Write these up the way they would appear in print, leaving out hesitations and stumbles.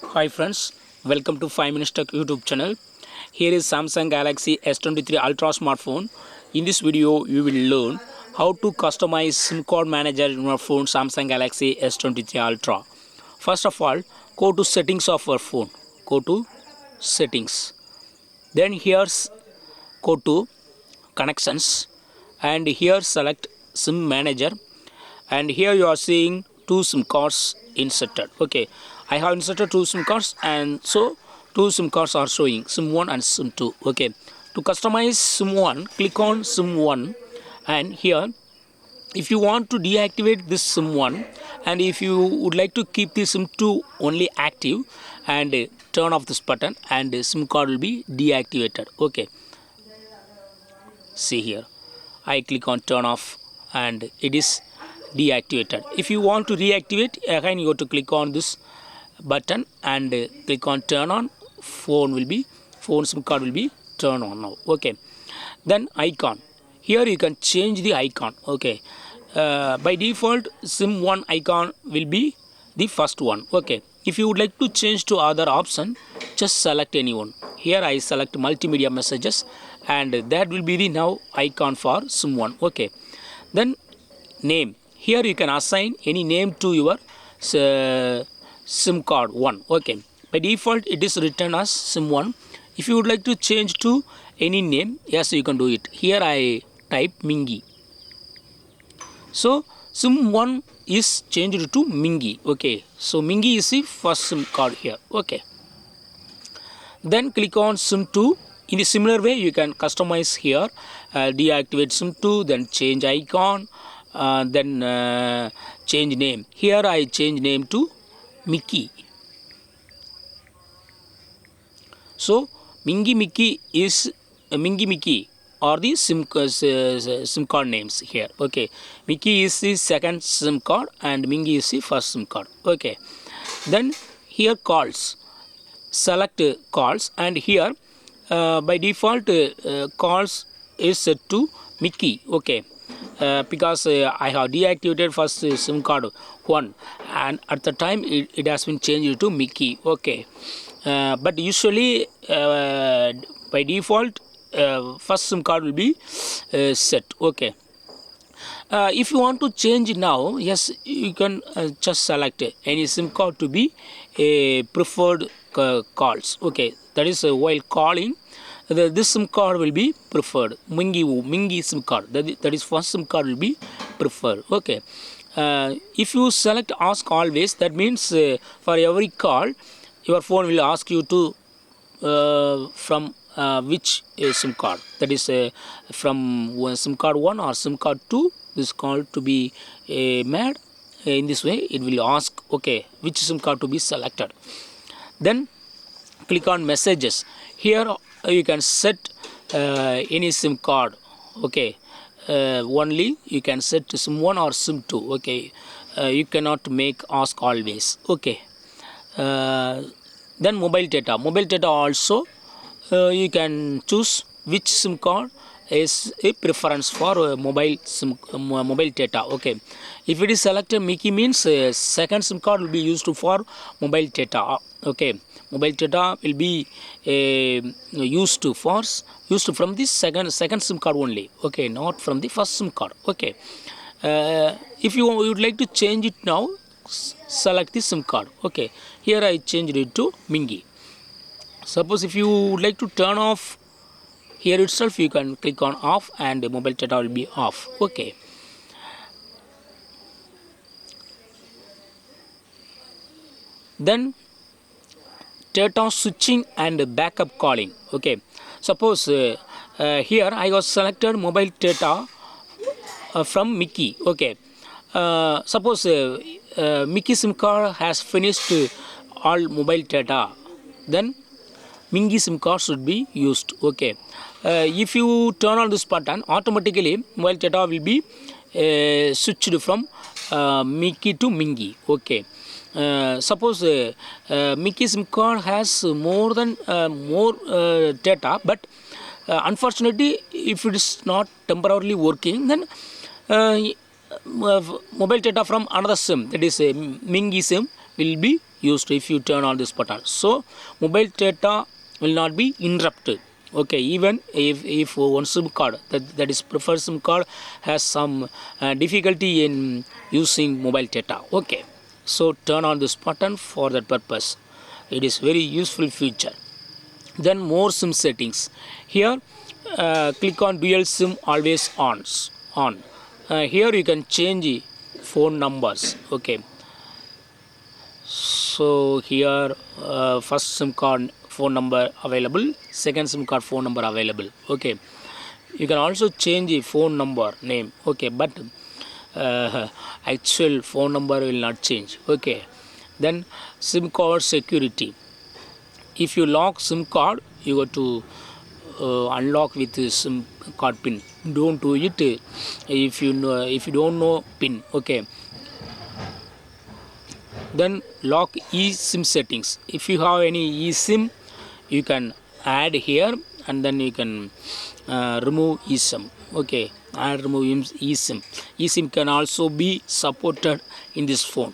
Hi friends, welcome to 5 Minutes Tech YouTube channel. Here is Samsung Galaxy S23 Ultra smartphone. In this video, you will learn how to customize SIM card manager in your phone Samsung Galaxy S23 Ultra. First of all, go to settings of your phone. Go to settings. Then here's go to connections and here select SIM manager and here you are seeing two SIM cards inserted. Okay, I have inserted two SIM cards and so two SIM cards are showing SIM 1 and SIM 2. Okay, to customize SIM 1, click on SIM 1 and here if you want to deactivate this SIM 1 and if you would like to keep the SIM 2 only active and turn off this button and SIM card will be deactivated. Okay, see here I click on turn off and it is deactivated. If you want to reactivate, again you have to click on this button and click on turn on. Phone SIM card will be turn on now. Okay, then icon, here you can change the icon. Okay, by default SIM 1 icon will be the first one. Okay, if you would like to change to other option, just select any one. Here I select multimedia messages and that will be the now icon for SIM 1. Okay, then name, here you can assign any name to your SIM card 1. Okay, by default it is written as SIM 1. If you would like to change to any name, yes, you can do it. Here I type Mingy. So SIM 1 is changed to Mingy. Okay, so Mingy is the first SIM card here. Okay, then click on SIM 2. In a similar way you can customize here, deactivate SIM 2, then change icon, then change name. Here I change name to Mickey. So Mingy Mickey is Mingy Mickey are the SIM card names here. Okay, Mickey is the second SIM card and Mingy is the first SIM card. Okay, then here calls, select calls and here by default calls is set to Mickey. Okay, because I have deactivated first SIM card 1 and at the time it has been changed to Mickey. Okay, but usually by default first SIM card will be set. Okay, if you want to change now, yes, you can just select any SIM card to be a preferred calls. Okay, that is while calling this SIM card will be preferred. Mingy SIM card, that is first SIM card will be preferred. Okay, if you select ask always, that means for every call your phone will ask you to from which SIM card, that is from SIM card 1 or SIM card 2 this call to be made. In this way it will ask, okay, which SIM card to be selected. Then click on messages. Here you can set any SIM card. Okay, only you can set SIM 1 or SIM 2. Okay, you cannot make ask always. Okay, then mobile data also you can choose which SIM card is a preference for mobile data. Okay, if it is selected Mickey means second SIM card will be used for mobile data. Okay, mobile data will be used from this second SIM card only. Okay, not from the first SIM card. Okay, if you would like to change it now, select the SIM card. Okay, here I changed it to Mingy. Suppose if you would like to turn off, here itself you can click on off and the mobile data will be off. Okay, then data switching and backup calling. Okay, suppose here I was selected mobile data from Mickey. Okay, suppose Mickey SIM card has finished all mobile data, then Mingy SIM card should be used. Okay, if you turn on this button, automatically mobile data will be switched from Mickey to Mingy. Okay, suppose Mickey SIM card has more data, but unfortunately if it is not temporarily working, then mobile data from another SIM, that is Mingy SIM, will be used if you turn on this button. So mobile data will not be interrupted. Okay, even if one SIM card, that is preferred SIM card, has some difficulty in using mobile data. Okay, so turn on this button for that purpose. It is very useful feature. Then more SIM settings. Here click on dual SIM always on. Here you can change phone numbers. Okay, so here first SIM card phone number available, second SIM card phone number available. Okay, you can also change the phone number name. Okay, but actual phone number will not change. Okay, then SIM card security. If you lock SIM card, you got to unlock with the SIM card pin. Don't do it if you don't know pin. Okay, then lock eSIM settings. If you have any eSIM, you can add here, and then you can remove eSIM. Okay, add remove eSIM. eSIM can also be supported in this phone.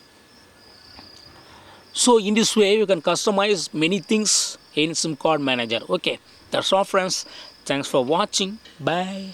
So in this way you can customize many things in SIM card manager. Okay, that's all friends. Thanks for watching. Bye.